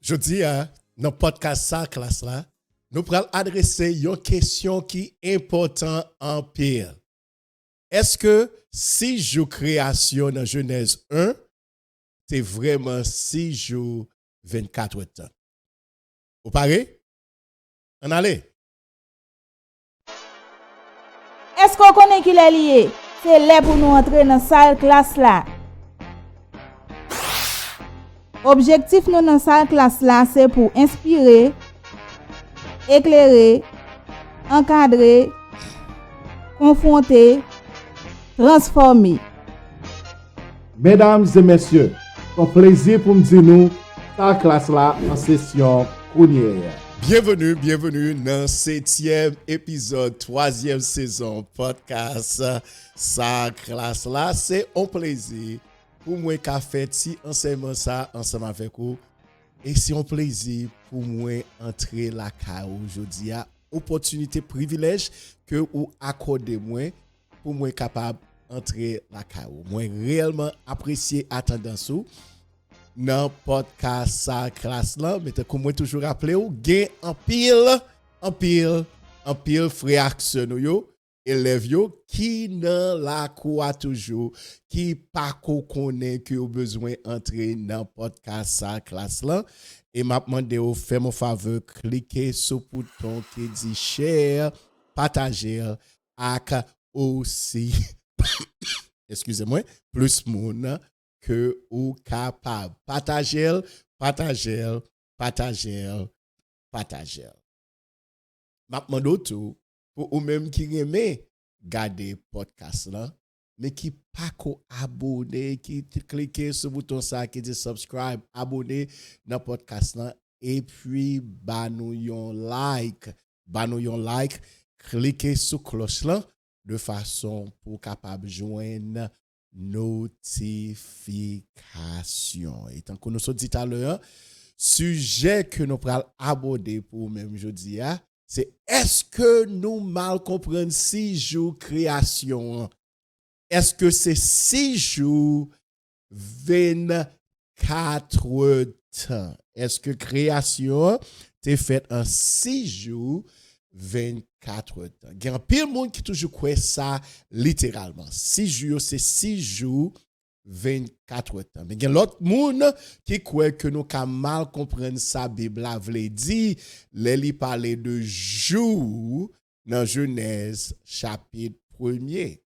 Je dis, dans le podcast ça classe là, nous pourrons adresser une question qui est importante en pile. Est-ce que 6 jours création dans Genèse 1, c'est vraiment 6 jours 24 temps? Vous parlez? On allait? Est-ce qu'on connaît qu'il est lié? C'est là pour nous entrer dans la salle classe là. Objectif nous dans salle classe là, c'est pour inspirer, éclairer, encadrer, confronter, transformer. Mesdames et messieurs, c'est un plaisir pour me dire nous, ta classe là en session première. Bienvenue dans 7e épisode, 3e saison podcast. Ça classe là, c'est un plaisir pour moi qu'a fait si enseignement ça ensemble avec vous. Et c'est un plaisir pour moi entrer la CAO aujourd'hui. Opportunité, privilège que vous accordez moi pour moi capable d'entrer la CAO. Moi réellement apprécié attendance dans podcast ça classe là, mais comme moi toujours rappelé ou gain en pile réaction yo élève yo qui dans la quoi toujours qui pas connaît que au besoin entrer dans podcast ça classe là et m'a demandé au faire mon faveur cliquer sur le bouton qui dit share partager ak aussi excusez-moi plus moun que ou capable partager. M'a demandé tout pour ou même qui aime garder podcast là mais qui pas ko abonné qui cliquer sur bouton ça qui dit subscribe abonner dans podcast là et puis ba nou yon like cliquer sur cloche là de façon pour capable joindre notification. Et tant que nous sommes dit à l'heure, sujet que nous pourrons aborder pour même jeudi, c'est est-ce que nous mal comprenons 6 jours création? Est-ce que c'est 6 jours 24 temps? Est-ce que création est faite en 6 jours 24 temps? Il y a un pile monde qui toujours croit ça littéralement. 6 jours, c'est 6 jours 24 temps. Mais il y a l'autre monde qui croit que nous avons mal comprendre ça. Bible a voulu dire, il parlait de jours dans Genèse chapitre 1er.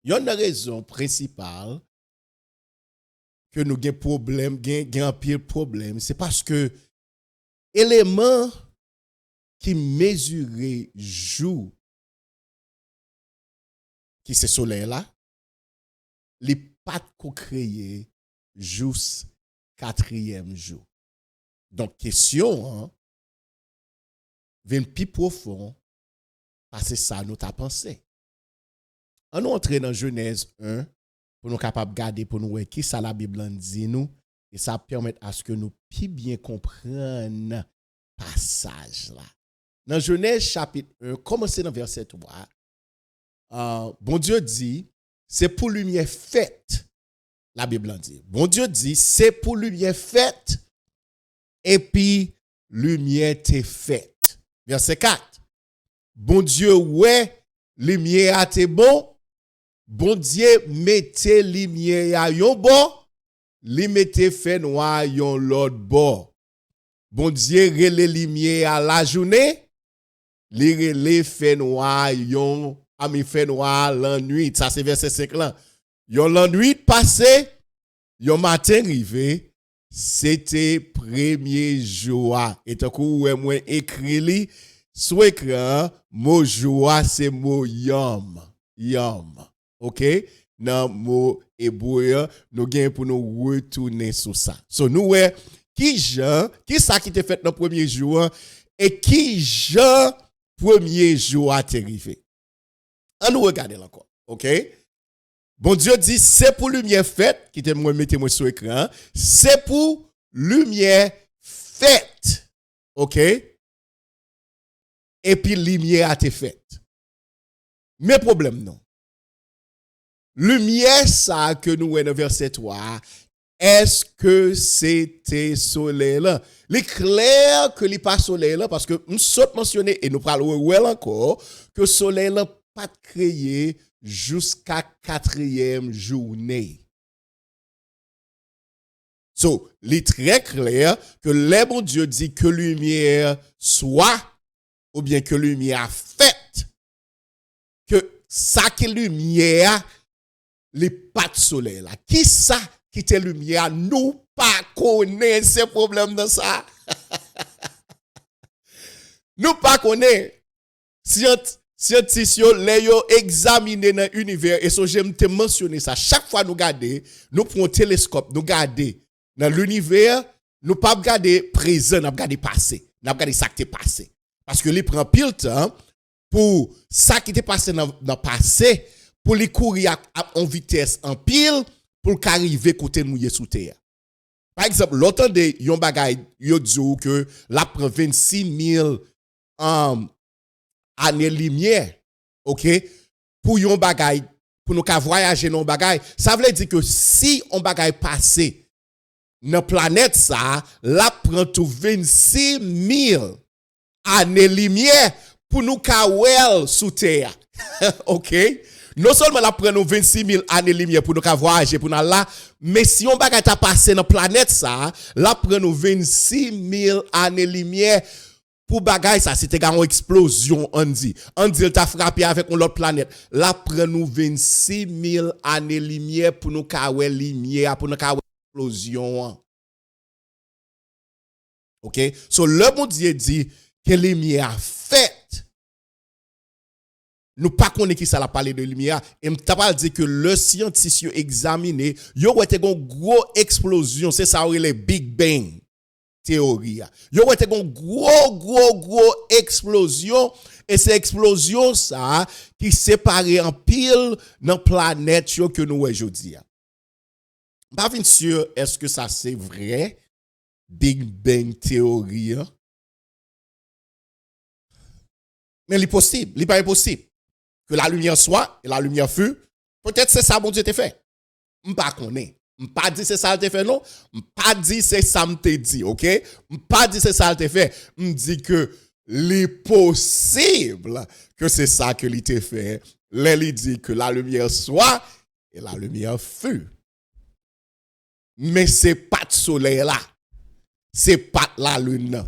Il y a une raison principale que nous avons problème, un pile problème, c'est parce que élément qui mesurait jour qui c'est soleil là les pas qu'on créer juste 4e jour. Donc question vient plus profond parce que ça nous t'a pensé. On entre dans Genèse 1 pour nous capable garder pour nous voir qui ça la Bible dit nous et ça permet à ce que nous plus bien comprendre passage là. Dans Genèse chapitre 1, commencez dans verset 3. Bon Dieu dit, c'est pour lumière faite. La Bible dit. Bon Dieu dit, c'est pour lumière faite. Et puis, lumière t'est faite. Verset 4. Bon Dieu, ouais, lumière a été bon. Bon Dieu, mettez lumière à yon bon. Li mettez fait noir yon l'autre bon. Bon Dieu, relè lumière à la journée. Li relè fait noir yon ami fait noir la nuit. Ça c'est verset 5 là. Yon la nuit passé, yon matin arrivé, c'était premier jour. Et tant que moi écrit li sur écran, mot joie c'est mot yom. OK? Dans mot hébreu, nous gain pour nous retourner sur ça. So nous qui ça qui te fait dans premier jour et qui Jean premier jour a arrivé. On nous regarder encore. OK? Bon Dieu dit c'est pour lumière faite qui te mettez-moi sur écran, c'est pour lumière faite. OK? Et puis lumière a été faite. Mais problème non. Lumière ça que nous dans verset 3 est-ce que c'était soleil là? Il clair que il pas soleil là parce que nous sommes mentionnés et nous parlons well encore que soleil là pas créé jusqu'à 4e journée. So, il est très clair que le bon Dieu dit que lumière soit ou bien que lumière faite, que ça qui est lumière, les pas de soleil là. Qui ça qui était lumière, nous pas connaît ces problèmes dans ça. Nous pas connaît. Scientifiques les yo examiner dans l'univers et so j'aime te mentionner ça. Chaque fois nous garder, nous prenons un télescope, nous garder dans l'univers, nous pas regarder présent, nous regarder passé, nous regarder ça qui est passé. Parce que il prend pile temps pour ça qui était passé dans le passé pour les courir en vitesse en pile pour qu'arriver côté mouillé sous terre. Par exemple, l'autre de yon bagay yo dit que la prend 26 000 années lumière, OK, pour yon bagay pour nous voyager dans bagay, ça veut dire que si on bagay passé dans planète ça, la prend tout 26 000 années lumière pour nous kawel sous terre. OK? Non seulement la prend nous 26 000 années lumière pour nous voyager pour nous là, mais si on bagay ta passé dans planète ça, la prend nous 26 000 années lumière pour bagay ça, c'était une explosion on dit il t'a frappé avec une autre planète. La prend nous 26 000 années lumière pour nous kawel lumière pour nous kawel explosion. OK? So le bon Dieu dit que lumière faite. Nous pas connaît qui ça la parler de lumière et m'ta pas dit que le scientifique examiné, yo wete gon gros explosion, c'est ça le Big Bang théorie. Yo wete gon gros explosion et c'est explosion ça qui séparé en pile dans planète yo que nous aujourd'hui. Pas bien sûr est-ce que ça c'est vrai Big Bang théorie? Mais il est possible, il n'est pas impossible que la lumière soit et la lumière fut. Peut-être c'est ça bon Dieu t'a fait. Je ne connais pas. Je ne pas dire c'est ça t'a fait non. Je ne pas dire c'est ça me t'a dit, OK? Je ne pas dire c'est ça t'a fait. Je dis que il est possible que c'est ça que il t'a fait. Il dit que la lumière soit et la lumière fut. Mais c'est pas de soleil là. C'est pas la lune.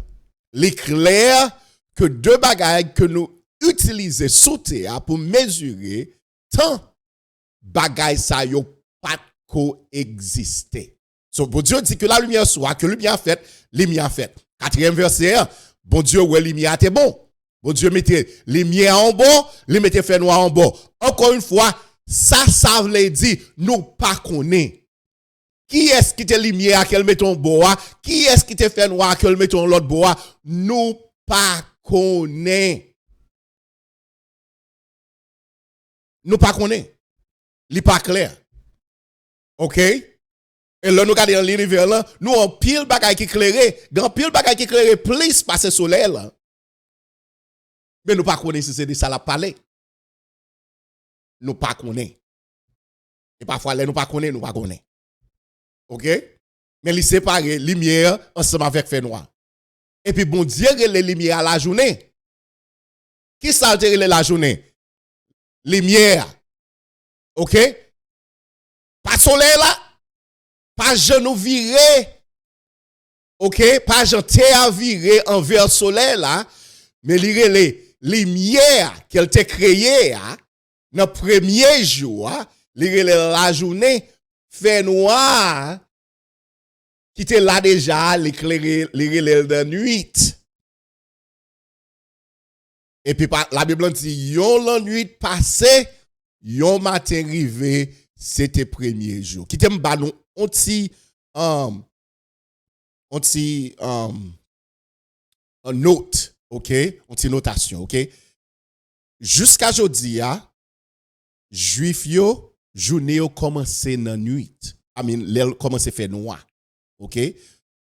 L'éclair que deux bagages que nous utilisons sous terre pour mesurer tant bagages ça yo pas coexister. So bon Dieu dit que la lumière soit, que lumière faite, lumière faite. 4e verset, bon Dieu ouais lumière était bon. Bon Dieu mettait lumière en bon, il mettait fait noir en bon. Encore une fois, ça veut dire nous pas connaît. Qui est-ce qui te lumière qu'elle met en bois? Qui est-ce qui te fait noir qu'elle met en l'autre bois? Nous pas connaît. Nous pas connaît. Li pas clair. OK? Et là nous regardons dans l'univers là, nous on pile bagay qui éclairé, grand pile bagay qui éclairé plus passer soleil là. Mais nous pas connaît si c'est de ça la parler. Nous pas connaît. Et parfois là nous pas connaît, nous pas connaît. OK? Mais il sépare lumière ensemble avec fait noir. Et puis bon Dieu les lumière à la journée. Qui ça la journée? Lumière. OK? Pas soleil là. Pas genou viré. OK? Pas terre viré envers soleil là. Mais les lumière qu'elle t'a créé dans le premier jour, la journée fait noir qui était là déjà l'éclairer de nuit. Et puis la Bible dit yon la nuit passée, yon matin arrivé, c'était premier jour. Qui t'aime ba nou on note, OK? On ti notation, OK? Jusqu'à aujourd'hui, juif yo journée yo commencé dans nuit. L'elle commence faire noir. OK?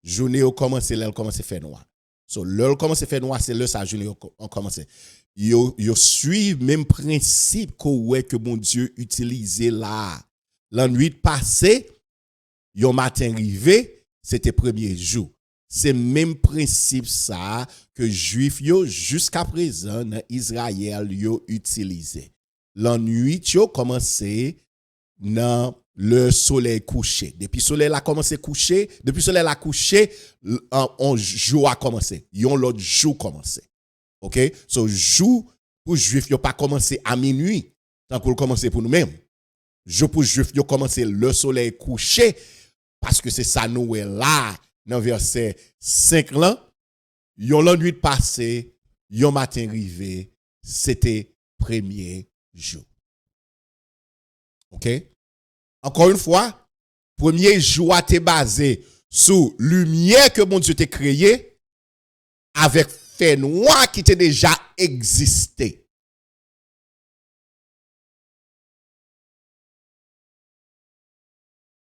Journée yo commencé l'elle commence faire noir. So l'elle commence faire noir, c'est là sa journée on commence. Yo suivent même principe que bon Dieu utilisait là. La nuit passée, yon matin rivé, c'était premier jour. C'est même principe ça que juif yo jusqu'à présent dans Israël yo utilisé. La nuit yo commencé dans le soleil couché. Depuis le soleil a commencé à coucher, depuis le soleil a couché, un jour a commencé. Yon l'autre jour commencé. OK? So jour pour juif yo pas commencé à minuit, tant qu'on commencer pour nous-mêmes. Jour pour juif yo commencé le soleil couché parce que c'est ça nous est là dans verset 5 là. Yon la nuit passé, yon matin rivé, c'était premier jour. OK? Encore une fois, premier jour a été basé sur lumière que mon Dieu t'a créé avec fait noir qui t'a déjà existé.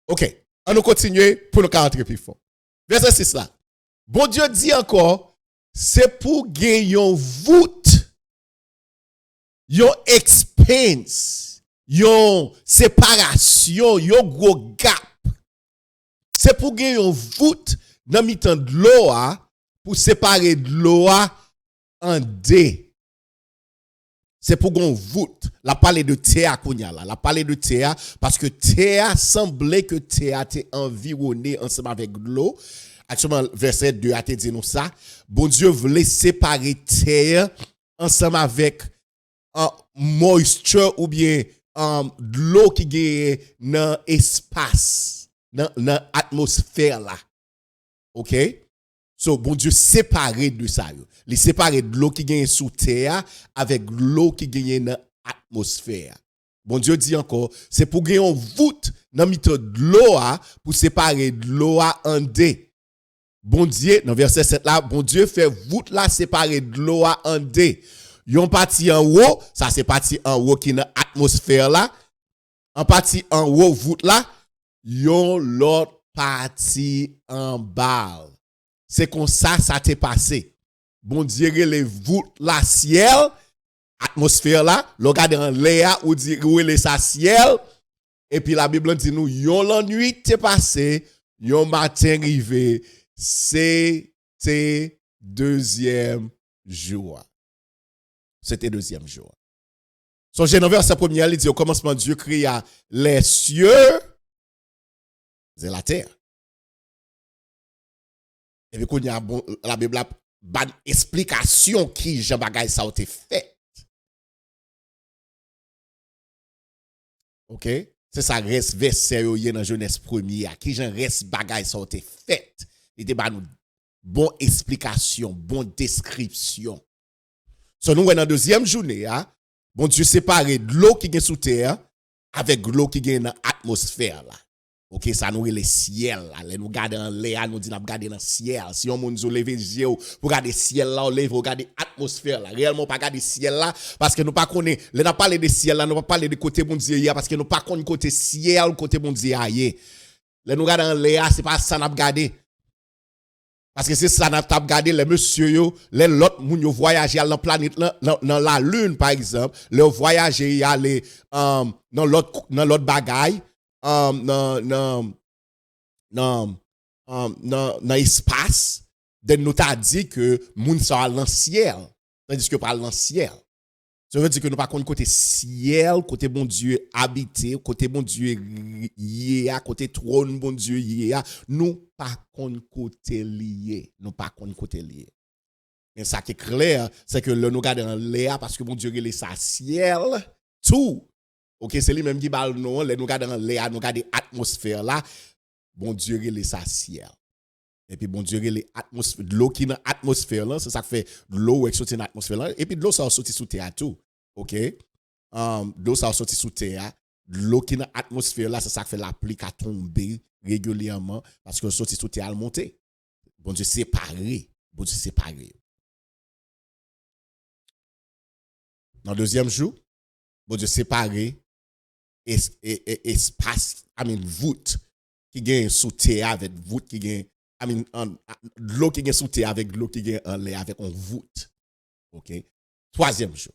OK, on nous continue pour nous rentrer plus fort. Verset 6 là. Bon Dieu dit encore, c'est pour gagner une voûte, une expense. Yon séparation, yon gros gap. C'est pour gagner une voûte dans mi-temps de l'eau pour séparer de l'eau en deux. C'est pour gagner une voûte. La parler de terre kounya là, la parler de terre parce que terre semblait que terre était environnée ensemble avec l'eau. Actuellement verset 2 a te dit nous ça. Bon Dieu voulait séparer terre ensemble avec moisture ou bien de l'eau qui gagne dans l'espace, dans l'atmosphère là. OK? So, bon Dieu séparé de ça. Il séparé de l'eau qui gagne sous terre avec l'eau qui gagne dans l'atmosphère. Bon Dieu dit encore, c'est pour gagner une voûte dans le milieu de l'eau pour séparer de l'eau en deux. Bon Dieu, dans verset 7 là, bon Dieu fait voûte là séparer de l'eau en deux. Yon parti en haut, ça c'est parti en haut qui dans l'atmosphère là. En partie en haut voûte là, yon l'autre partie en bas. C'est comme ça t'est passé. Bon Dieu les voûtes la ciel, atmosphère là, le regarde en l'air ou dit relé ça ciel et puis la Bible dit nous yon la nuit t'est passé, yon matin arrivé, c'était deuxième jour. C'était deuxième jour. Songez dans verset premier, il dit au commencement Dieu créa les cieux et la terre. Et puis quand il y a la Bible a une explication qui Jean bagay ça a été fait. OK? C'est ça reste verset dans Genèse 1er qui Jean reste bagay ça a été fait. Il était ba nous bon explication, bon description. So nous dans deuxième journée bon Dieu séparé de l'eau qui est sous terre avec l'eau qui est dans l'atmosphère là. OK, ça nous le ciel là, nous garder en l'air, nous dit n'a regarder dans le ciel. Si on monde lever les yeux pour regarder ciel là, on lève regarder atmosphère là. Réellement pas regarder ciel là parce que nous pas connaît, là n'a parler de ciel là, nous pas parler de côté bon Dieu parce que nous pas connaît côté ciel, côté bon Dieu ailleurs. Là nous regarder en l'air, c'est pas ça n'a regarder. Parce que c'est ça n'a pas regardé les monsieur yo, les l'autre moun yo voyager dans planète dans la lune par exemple, le voyager y aller dans l'autre bagaille dans espace, de nous t'a dit que moun ça dans ciel, tandis que pas dans ciel. Ça veut dire que nous pas côté ciel, côté bon Dieu habité, côté bon Dieu yé, côté trône bon Dieu yé, nous pas côté lié, nous pas côté lié. Mais ça qui est clair, c'est que le nous garde en l'air parce que bon Dieu il ça ciel tout. OK, c'est lui même qui parle non, le nous garde en l'air, nous garde atmosphère là, bon Dieu il ça ciel. Et puis bon Dieu il atmosphère de l'eau qui dans atmosphère là, c'est ça qui fait de l'eau qui sorti dans atmosphère là et puis de l'eau ça sorti sous terre tout. OK? De l'eau ça sorti sous terre, de l'eau qui dans atmosphère là, c'est ça qui fait la pluie qui tomber régulièrement parce que sorti sous terre monter. Bon Dieu séparé, bon Dieu séparé. Dans le deuxième jour, bon Dieu séparé espace, voûte qui gagne sous terre avec voûte qui gagne l'eau qui est sous terre avec l'eau qui est en l'air avec une voûte. OK? Troisième jour.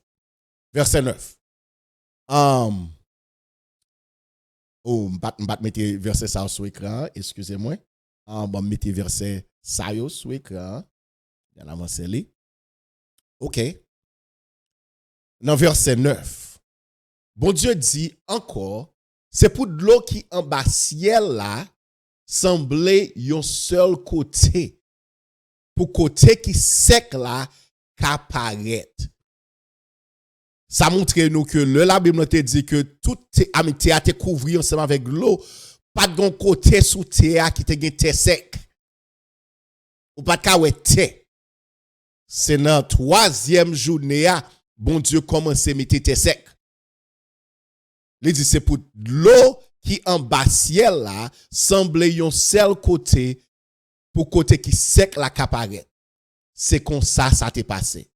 Verset 9. Oh, m'bat mettre verset ça sur écran, excusez-moi. Bon, mettez verset ça sur écran. Bien avancé li. OK. Dans verset 9. Bon Dieu dit encore, c'est pour de l'eau qui en bas ciel là semblait yon seul côté. Pour côté qui sec là qu'apparaître. Ça montre nous que la Bible te dit que tout amitié a été couvert ensemble avec l'eau, pas de côté sous terre qui te gen terre sec. Ou pas de terre. C'est dans troisième journée bon Dieu commence à mettre terre sec. Il dit c'est pour l'eau qui en bas ciel là semble yon seul côté pour côté qui sec la qu'apparaître. C'est comme ça t'est passé.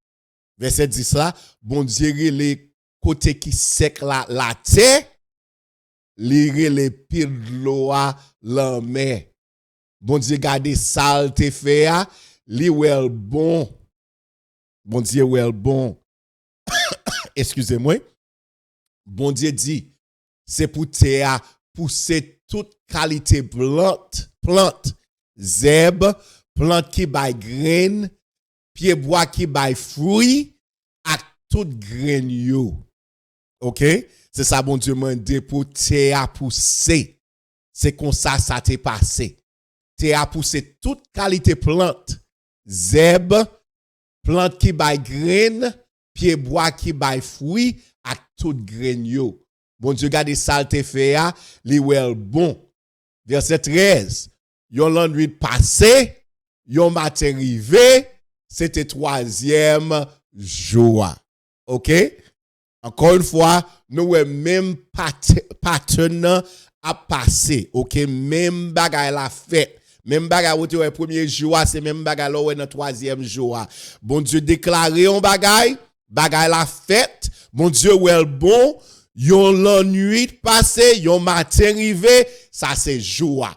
Verset 10 là, bon Dieu les côtés qui sec la terre, les pile l'eau la mer. Bon Dieu garde sale te fait li well bon. Bon Dieu well bon. Excusez-moi. Bon Dieu dit c'est pour terre pousser toute qualité plante, zèbre, plante qui bay graine, pied bois qui bay fruit à toute graine yo. OK? C'est ça bon Dieu m'a dit pour terre pousser. C'est comme ça t'est passé. Terre pousser toute qualité plante, zèbre, plante qui bay graine, pied bois qui bay fruit à toute graine yo. Bon Dieu garde ça te fait li well bon. Verset 13. Yon l'ennui passé, yon matin rivé, c'était troisième jour. OK? Encore une fois, nous même pattern à passer. OK? Même bagay la fait. Même bagay ou le premier jour, c'est même bagay là dans troisième jour. Bon Dieu déclaré un bagay la fête. Bon Dieu well bon. Yon l'ennui passé, yon matin rivé, ça c'est jour.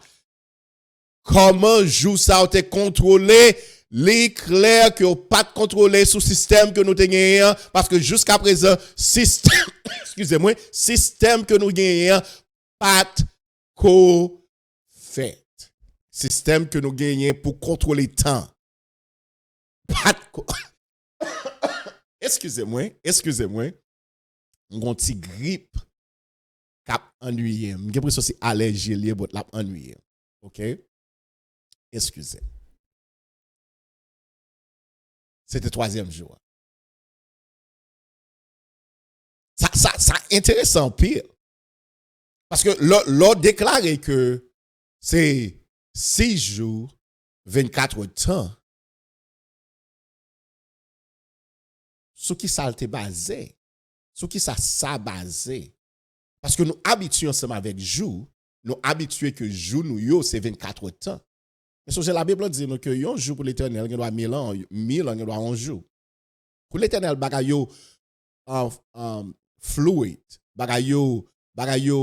Comment jour ça te contrôler? L'éclair que pas contrôler sous système que nous gagnons parce que jusqu'à présent système excusez-moi système que nous gagnons pas co fait système que nous gagnons pour contrôler temps pas excusez-moi un petit grippe cap ennuyé j'ai l'impression c'est allergie lié but la ennuyé OK excusez. C'était troisième jour. Ça intéressant pire. Parce que l'on déclaré que c'est 6 jours, 24 temps. Sur qui ça a basé? Sur qui ça basé? Parce que nous habituons ensemble avec jour, nous habitués que jour nous yo c'est 24 temps. Mais so, la Bible dit que un jour pour l'Éternel, il doit 1000 ans, 1000 ans, il doit 11 jours. Pour l'Éternel, bagay yo fluid, bagay yo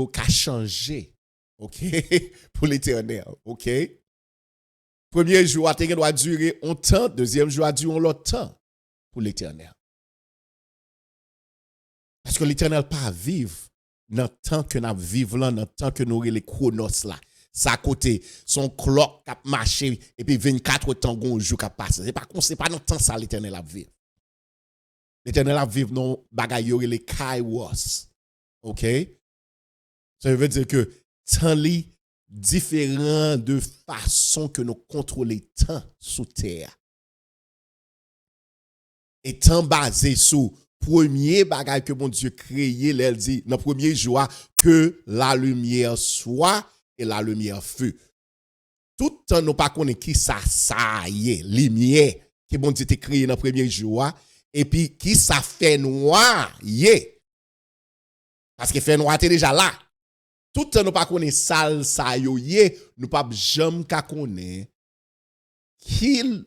ka changer. OK? Pour l'Éternel, OK? Premier jour, il doit durer un temps, deuxième jour, durer un autre temps pour l'Éternel. Parce que l'Éternel pas vivre dans le temps que nous vivons là, dans le temps que nous les chronos là. Ça côté son clock qui a marché et puis 24 temps gon jour qui a passé c'est pas dans temps ça l'Éternel a vivre non bagay yo les kairos. OK ça veut dire que temps li différent de façon que nous contrôler temps sous terre et temps basé sur premier bagay que mon Dieu créé elle dit dans premier jour que la lumière soit et la lumière fut. Tout temps nous pas connaît qui ça y est, lumière que bon Dieu t'a créé dans le premier jour et puis qui ça fait noir y est. Parce que fait noir était déjà là. Tout temps nous pas connaît sale ça yo y est, nous pas jamais ka connaît quelle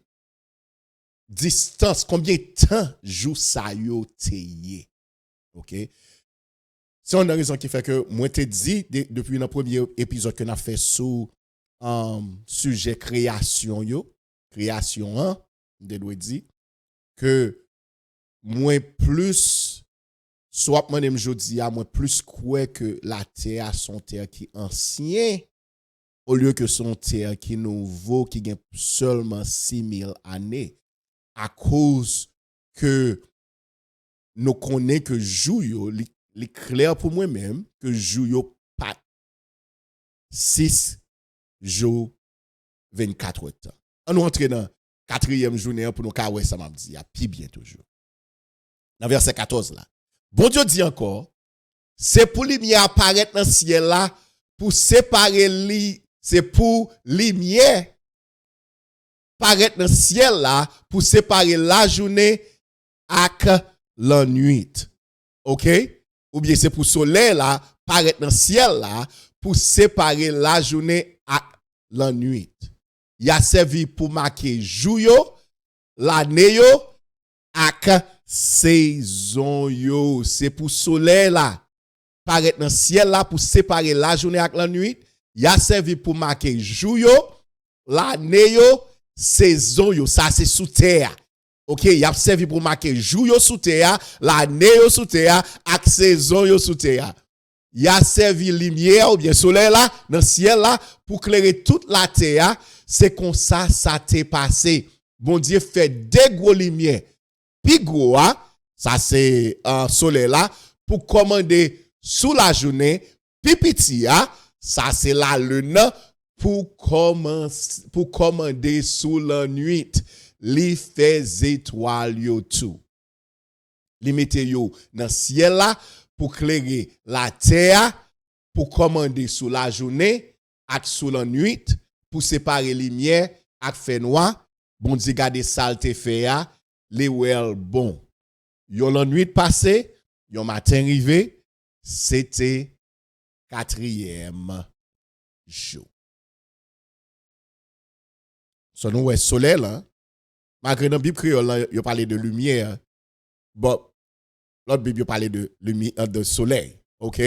distance, combien de temps jour ça yo te y. OK? C'est une raison qui fait que moi te dit depuis le premier épisode que nous avons fait sur sujet création je dois dire que moi plus soit moi même jodi a moi plus quoi que la terre son terre qui ancien au lieu que son terre qui nouveau qui gagne seulement 6000 années à cause que nous connaissons que jou li clair pour moi même que jou pas 6 jours 24 temps. On nous entre dans quatrième journée pour nous kawè ça m'a dit a pi bien toujours. Dans verset 14 là. Bon Dieu dit encore, c'est pour lumière apparaître dans le ciel là pour séparer c'est pour lumière paraître dans le ciel là pour séparer la journée avec la nuit. OK? Ou bien c'est pour soleil là paraître dans le ciel là pour séparer la journée avec la nuit. Il a servi pour marquer jour yo, l'année yo ak saison yo. C'est pour soleil là paraître dans le ciel là pour séparer la journée avec la nuit. Il a servi pour marquer jour yo, l'année yo, saison yo. Ça c'est sous terre. OK, il a servi pour marquer jour yo sous terre, l'année yo sous terre ak saison yo sous terre. Il a servi lumière ou bien soleil là dans le ciel là pour éclairer toute la terre. C'est comme ça t'est passé. Bon Dieu fait des gros lumières. Puis gros, ça c'est un soleil là pour commander sous la journée. Puis petit, ça c'est la lune pour commander sous la nuit. Li fait étoiles yo tout. Li mette yo dans ciel là pour éclairer la terre, pour commander sous la journée et sous la nuit, pour séparer lumière et fait noir. Bon Dieu garder saleté fait les well bon. Yo la nuit passée, yo matin arrivé, c'était quatrième jour. So nous ouais soleil là. Malgré dans Bible créole, yo parlé de lumière. Bon l'autre Bible parlait de lumière de soleil. OK?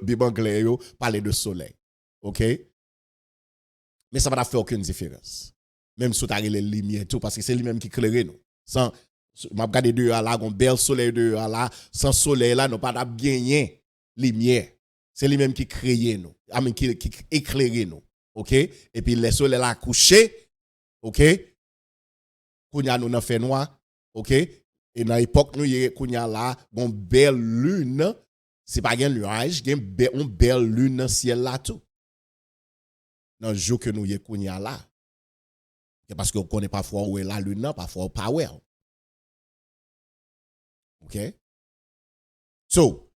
Bible anglais yo parlait de soleil. OK? Mais ça va pas faire aucune différence. Même si tu as les lumières tout parce que c'est lui-même qui éclaire nous. Sans m'a regarder dehors là, un bel soleil dehors là, sans soleil là, nous pas gagner lumière. C'est lui-même qui crée nous. Qui éclaire nous. OK? Et puis les soleil là couché, OK? Kounya nous nan fait noir, OK? Et dans l'époque nous y kounya là, une belle lune, c'est pas un nuage, une belle lune dans le ciel là tout. Dans le jour que nous y kounya là. Parce qu'on connaît parfois où est la lune, parfois pas où. OK? So,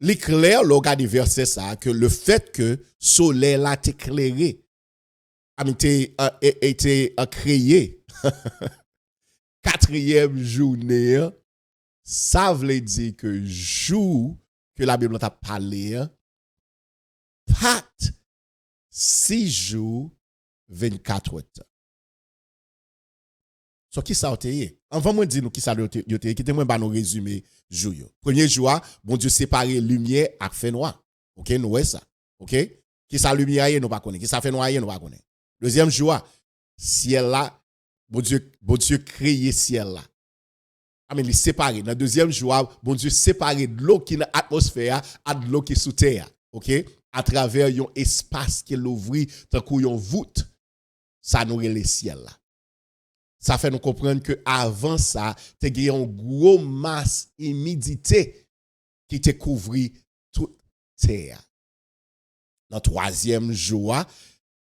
l'éclair, le regard du verset ça, que le fait que soleil là t'éclairé, a été créé, quatrième journée, ça veut dire que jour que la Bible t'a parlé, pas 6 jours, 24 heures. So qui ça oteye? Avant moi dire nous qui ça oteye, qui te moi ba nous résumer jour yo. Premier jour, bon Dieu séparer lumière ak fait noir. OK, nous ouais ça. OK? Qui ça lumière nous pas connaît, qui ça fait noir nous pas connaît. Deuxième jour, ciel là, bon Dieu créer ciel là. Il séparé. Dans deuxième jour, bon Dieu séparé de l'eau qui dans l'atmosphère à de l'eau qui est sous terre. OK? À travers un espace qui l'ouvre tant qu'on voûte, ça nous le ciel là. Ça fait nous comprendre que avant ça, tu as une grosse masse humidité qui te couvrit toute terre. Dans le troisième jour,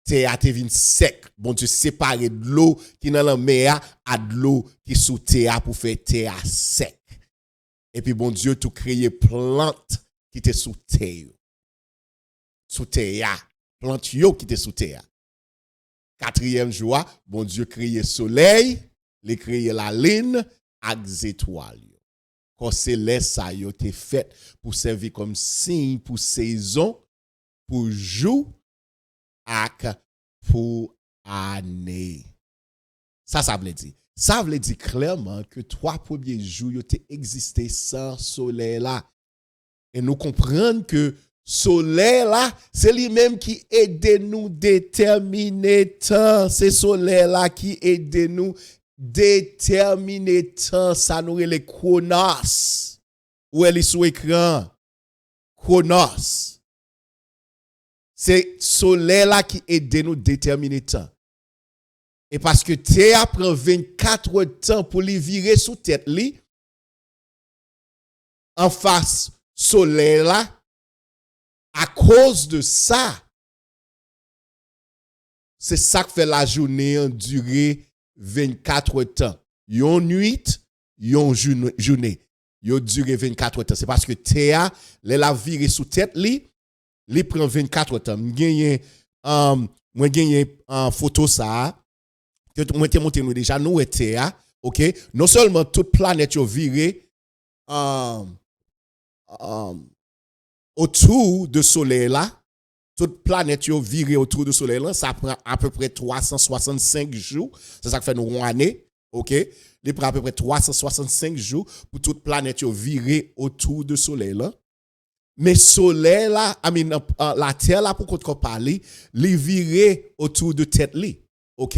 terre te vin sec. Bon Dieu séparé de l'eau qui dans la mer à de l'eau qui sous terre pour faire terre sec. Et puis bon Dieu tout créé plante qui était sous terre. Sous terre, plante yo qui était sous terre. Quatrième jour, bon Dieu créé soleil, il créé la lune avec les étoiles. Quand c'est là ça yo te fait pour servir comme signe pour saison, pour jour et pour année. Ça veut dire. Ça veut dire clairement que 3 premiers jours yo te existé sans soleil là. Et nous comprenons que soleil là, c'est lui-même qui aide nous déterminer temps. C'est soleil là qui aide nous déterminer temps. Ça nous les chronos. ou elle est sur écran, chronos. C'est soleil là qui aide nous déterminer temps. Et parce que Théa prend 24 temps pour lui virer sous tête li, en face soleil là, à cause de ça, c'est ça qui fait la journée en durée 24 temps. Yon nuit, yon journée. Yon duré 24 temps. C'est parce que Théa, la viré sous tête li prend 24 temps. Moi gagné en photo ça que moi te monté nous déjà nous et Théa, OK? Non seulement toute planète yo viré autour de soleil là, toute planète yo viré autour du soleil là, ça prend à peu près 365 jours. C'est ça qui fait nous une année, OK? Il prend à peu près 365 jours pour toute planète yo viré autour du soleil là. Mais soleil là, la terre là pour qu'on parle, li viré autour de tête li. OK?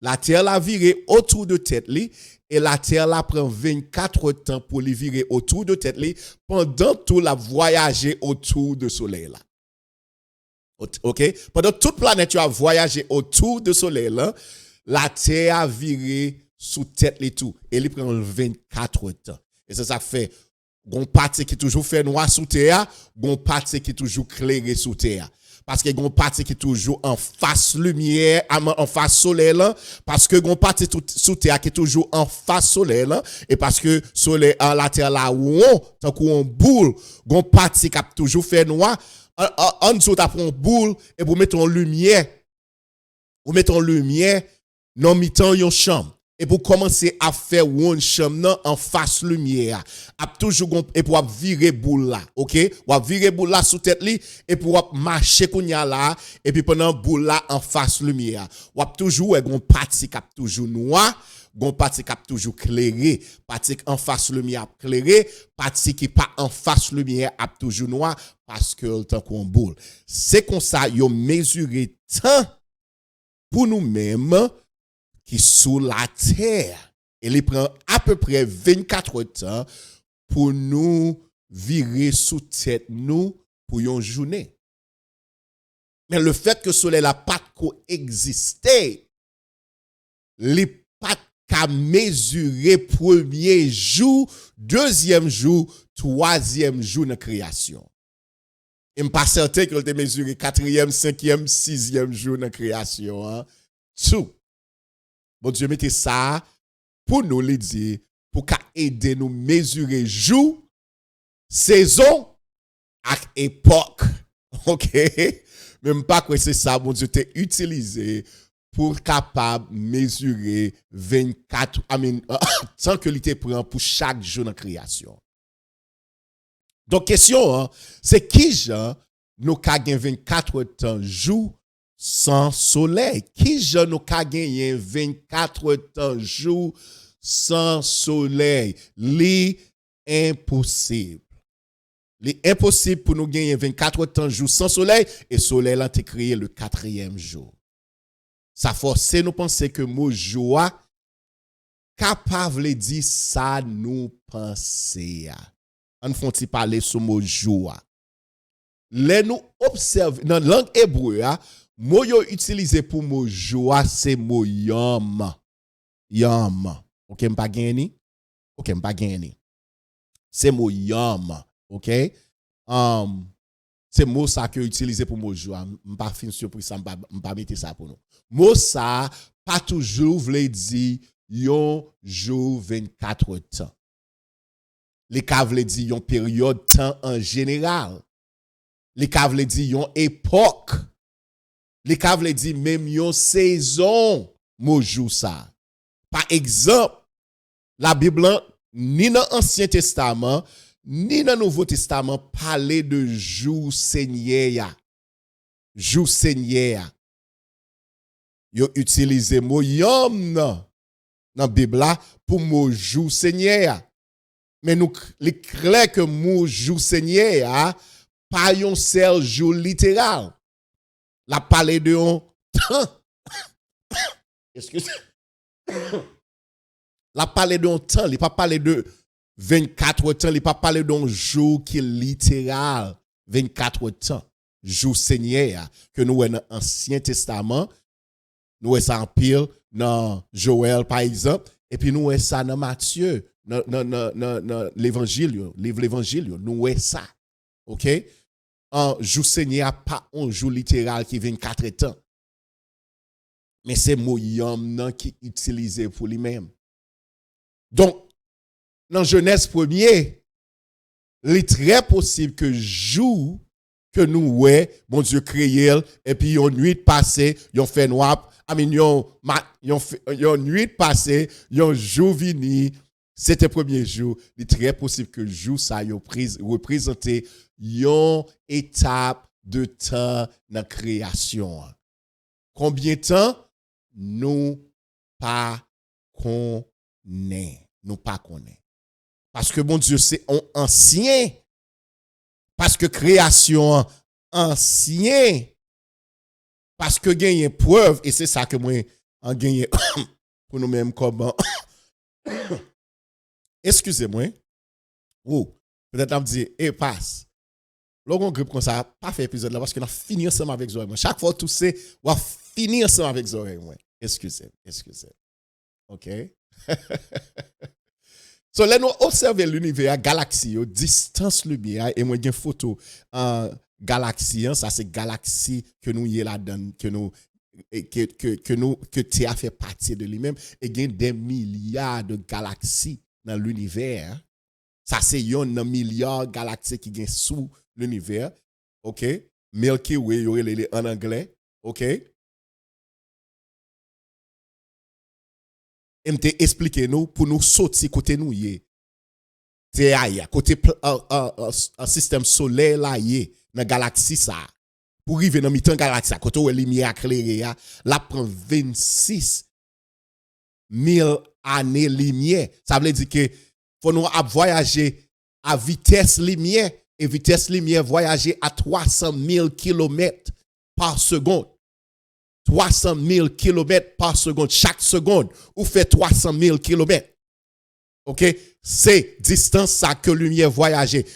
La terre là viré autour de tête li et la terre là prend 24 temps pour li virer autour de tête li pendant tout la voyager autour de soleil là. OK? Pendant toute planète a voyagé autour de soleil là, la terre a viré sous tête li tout et il prend 24 temps. Et c'est ça fait gon partie qui toujours fait noir sous terre, gon partie qui toujours clairé sous terre. Parce que gon partie qui toujours en face lumière, en face soleil là, parce que gon partie sous terre qui toujours en face soleil là, et parce que soleil en la terre là où tant qu'on boule, gon partie qui toujours fait noir, en dessous t'as prend boule et vous mettez en lumière. Vous mettez en lumière non mi-temps yon chambre. Et pour commencer à faire une chambre en face lumière, a toujours et pour virer boule là, OK? Ou virer boule là sous tête li et pour marcher kounya là et puis pendant boule là en face lumière. Ou toujours gon partie qui toujours noir, gon partie qui toujours clairé, partie en face lumière clairé, partie qui pas en face lumière a toujours noir parce que le temps qu'on boule. C'est comme ça yo mesurer temps pour nous-mêmes qui sous la terre. Et il prend à peu près 24 temps pour nous virer sous tête nous pour une journée. Mais le fait que le soleil n'a pas coexisté, il pas qu'à mesurer premier jour, deuxième jour, troisième jour de création. Et je ne suis pas certain qu'il ait mesuré quatrième, cinquième, sixième jour de création. Hein? Tout. Bon Dieu, mettez ça pour nous le dire, pour aider nous mesurer jour, saison et époque. OK? Même pas que c'est ça, bon Dieu, t'es utilisé pour capable mesurer 24, tant que l'ité prend pour chaque jour de création. Donc, question, hein, c'est qui, Jean, nous ka gen 24 temps jour sans soleil? Qui, Jean, nous ka gen 24 temps jour sans soleil? L'impossible. L'impossible pour nous gagner 24 temps jour sans soleil et soleil là t'est créé le 4e jour. Ça force nous penser que mot joie capable de dire ça nous penser. On font-il parler sur mot joie. Les nous observe dans la langue hébreu, mot yo utilisé pour mot joie c'est mot yom. Yom. OK, m'pa gagné? OK, m'pa gagné. C'est mot yom. OK? C'est mot ça que utilisé pour mot joie. M'pa fin surprise ça m'pa mettre ça pour nous. Mot ça pas toujours veut dire yon jour 24 temps. Les cas veut dire yon période temps en général. Les cas veut dire yon époque. Les cas veut dire même yon saison mot jour ça. Par exemple, la Bible ni dans l'Ancien Testament ni dans le Nouveau Testament parler de jour Seigneur. Jour Seigneur. Yo utilisé mot yom dans la Bible pour mot jour Seigneur. Mais nous les clair que mot jour Seigneur pas un seul jour littéral. La parler de un temps. Excusez. La parler de un temps, il pas parler de 24 temps, il pas parler d'un jour qui est littéral, 24 temps, jour Seigneur, que nous avons dans l'Ancien Testament, nous avons ça en pile dans Joël par exemple, et puis nous avons ça dans Matthieu, dans l'évangile, livre l'évangile, nous avons ça. OK? Un jour Seigneur, pas un jour littéral qui est 24 temps. Mais c'est Moyam qui est utilisé pour lui-même. Donc, dans Genèse 1er, il est très possible que jour que nous ouais, bon Dieu créé et puis une nuit passée, yon fait noir, yon nuit passée, yon jour vini, c'était premier jour, il est très possible que jour ça yon représenté yon étape de temps dans la création. Combien de temps? Nous pas connaît. Nous pas connaît. Parce que bon Dieu, c'est ancien. Parce que création ancien. Parce que gagner preuve, et c'est ça que moi, en gagner pour nous-mêmes comme. Excusez-moi. Oh, peut-être on me dit, passe. Lorsqu'on grippe comme ça, pas fait épisode là, parce qu'on a fini ensemble avec Zoé. Chaque fois, tout c'est, on va finir ensemble avec Zoé. Excusez. OK? So, là, nous observons l'univers, galaxie, distance lumière, et moi, j'ai une photo en galaxie, ça c'est galaxie que nous y est là-dedans, que tu as fait partie de lui-même, et il y a des milliards de galaxies dans l'univers. Ça c'est un milliard de galaxies qui sont sous l'univers. OK? Milky Way, il y aurait en anglais. OK? Et me expliquer nous pour nous sortir côté nous y est côté un système solaire là y dans galaxie ça pour arriver dans mi-temps galaxie côté où lumière éclairée là prend 26 000 années lumière. Ça veut dire que faut nous voyager à vitesse lumière et vitesse lumière voyager à 300 000 km par seconde. 300 000 km par seconde. Chaque seconde, ou fait 300 000 km. OK? C'est distance ça que lumière voyager.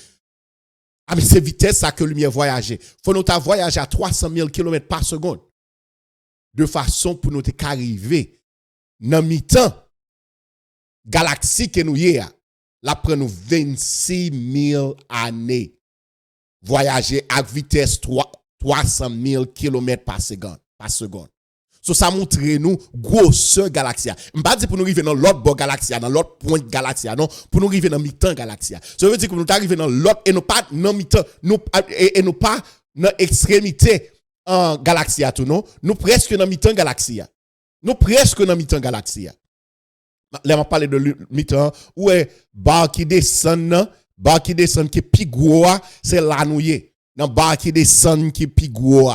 Ah, mais c'est vitesse ça que lumière voyager. Faut nous voyager à 300 000 km par seconde. De façon pour nous arriver dans mi-temps galaxie que nous y est, là prend nous 26 000 années. Voyager à vitesse 300 000 km par seconde. So ça montre nous grosseur galaxie. Je ne pas dire pour nous arriver dans l'autre bord galaxie, dans l'autre point de galaxie, non, pour nous arriver dans mi-temps galaxie. Ça veut dire que nous arriver dans l'autre et nous pas dans mi-temps, et nous pas dans extrémité en galaxie tout non, nous presque dans mi-temps galaxie. Nous presque dans mi-temps galaxie. Là on parler de mi-temps où est bar qui descend qui plus gros, c'est là nous y est. Dans bar qui descend qui plus gros.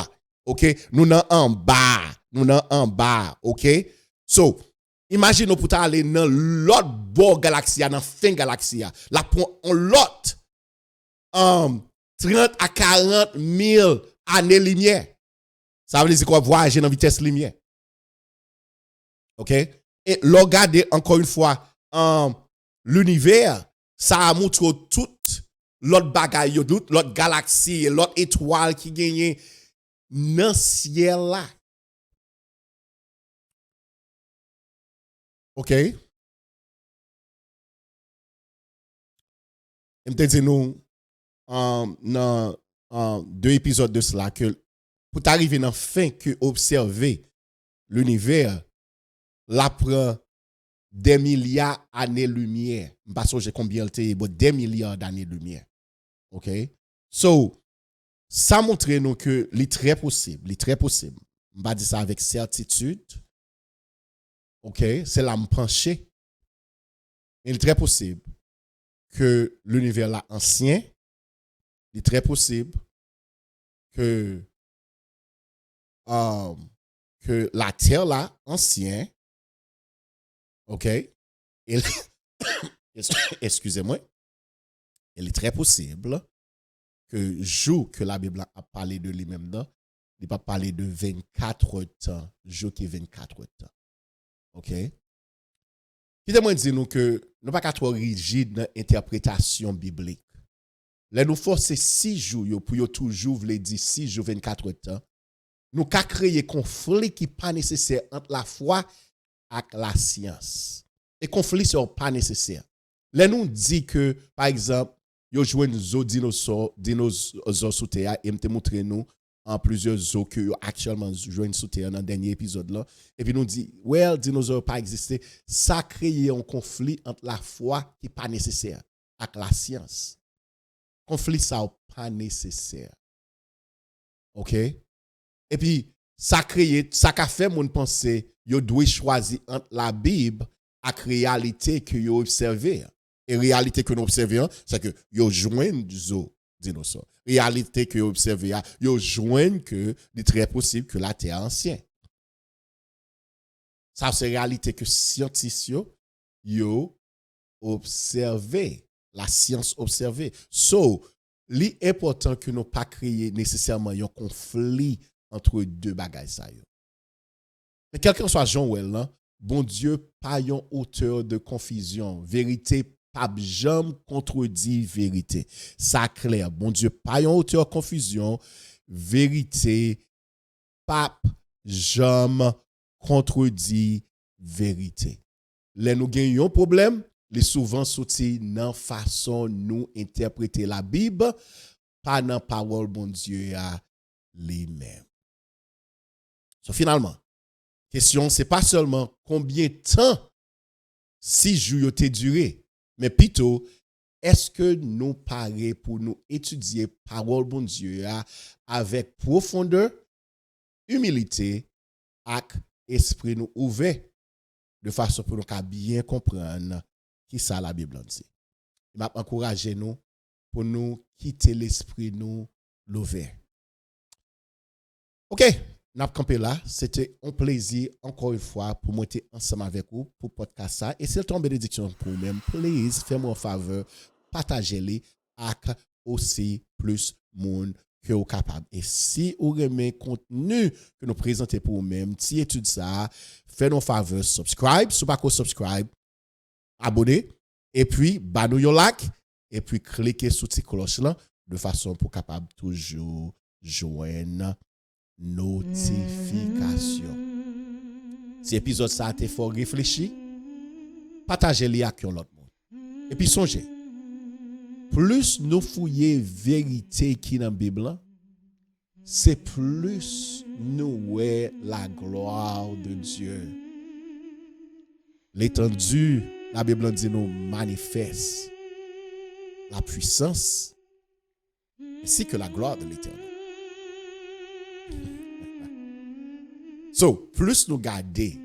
OK, nous en bas, OK? So, imagine pour aller dans l'autre bord galaxie, dans fin galaxie, là pour l'autre 30 à 40 000 années lumière. Ça veut dire quoi voyager dans vitesse lumière. OK? Et regardez encore une fois l'univers, ça montre toute l'autre bagaille, l'autre galaxie, l'autre étoile qui gagne dans le ciel là. OK? Et je te dis nous, dans 2 épisodes de cela, que pour t'arriver dans la fin que observer l'univers, là prend des milliards d'années-lumière. Je ne sais pas si j'ai combien de temps, des milliards d'années-lumière. OK? So, ça montre nous que c'est très possible. Je ne vais pas dire ça avec certitude. OK? C'est là me pencher. Il est très possible que l'univers là ancien. Il est très possible que la terre là ancien. OK? Excusez-moi. Il est très possible que jour que la Bible a parlé de lui-même là, il va parler de 24 temps, jour qui est 24 temps. OK? Qui te moi dire nous que nous pas trop rigide dans l'interprétation biblique. Là nous forcer 6 jours yo pour yo toujours vle dire 6 jours 24 temps. Nous ka créer conflit qui pas nécessaire entre la foi et la science. Et conflit sont pas nécessaire. Là nous dit que par exemple yo joine zo dinosaure sous terre et me montrer nous en plusieurs zoos que yo actuellement joine sous terre dans dernier épisode là et puis nous dit well dinosaure pas existé, ça crée un conflit entre la foi qui pas nécessaire avec la science. Conflit ça pas nécessaire. OK? Et puis ça a fait mon penser yo doit choisir entre la Bible et la réalité que yo observé. Et réalité que nous observons, c'est que yo joignent zo dinosaures. Réalité que yo observé, yo joignent que il est très possible que la Terre est ancienne. Ça c'est réalité que scientifiques yo observé, la science observé. So, l'important que nous pas créer nécessairement un conflit entre deux bagages ça yo. Mais quelqu'un soit Jean-Wel là, bon Dieu pas une hauteur de confusion, vérité pas jamais contredit vérité. Ça clair, bon Dieu pas une hauteur de confusion, vérité pas jamais contredit vérité. Là nous gagnons un problème, les souvent sorti dans façon nous interpréter la Bible, pas dans parole bon Dieu à lui-même. So finalement, question c'est pas seulement combien de temps 6 jours ont duré, mais plutôt est-ce que nous parés pour nous étudier parole bon Dieu avec profondeur, humilité et esprit nous ouvert de façon pour nous bien comprendre qui ça la Bible dit. Il m'a encouragé nous pour nous quitter l'esprit nous l'ouvert. OK, n'a campé là, c'était un plaisir encore une fois pour monter ensemble avec vous pour podcast ça et c'est le temps bénédiction pour vous-même. Please, fais-moi une faveur, partagez-les avec aussi plus monde que vous capable. Et si vous aimez le contenu que nous présentons pour vous-même, si étude ça, faites-nous faveur, subscribe, si vous pas subscribe, abonnez et puis banou yo like et puis cliquez sur cette cloche là de façon pour capable toujours joindre notification. Si l'épisode ça a été fort réfléchi, partagez-le avec l'autre monde. Et puis songez, plus nous fouiller vérité qui dans la Bible, c'est plus nous voyons la gloire de Dieu. L'étendue, la Bible dit nous manifeste la puissance ainsi que la gloire de l'Éternel. So, plus nous garder,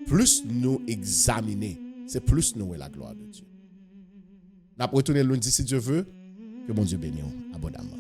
plus nous examiner, c'est plus nous la gloire de Dieu. Nous allons retourner lundi si Dieu veut. Que mon Dieu bénisse abondamment.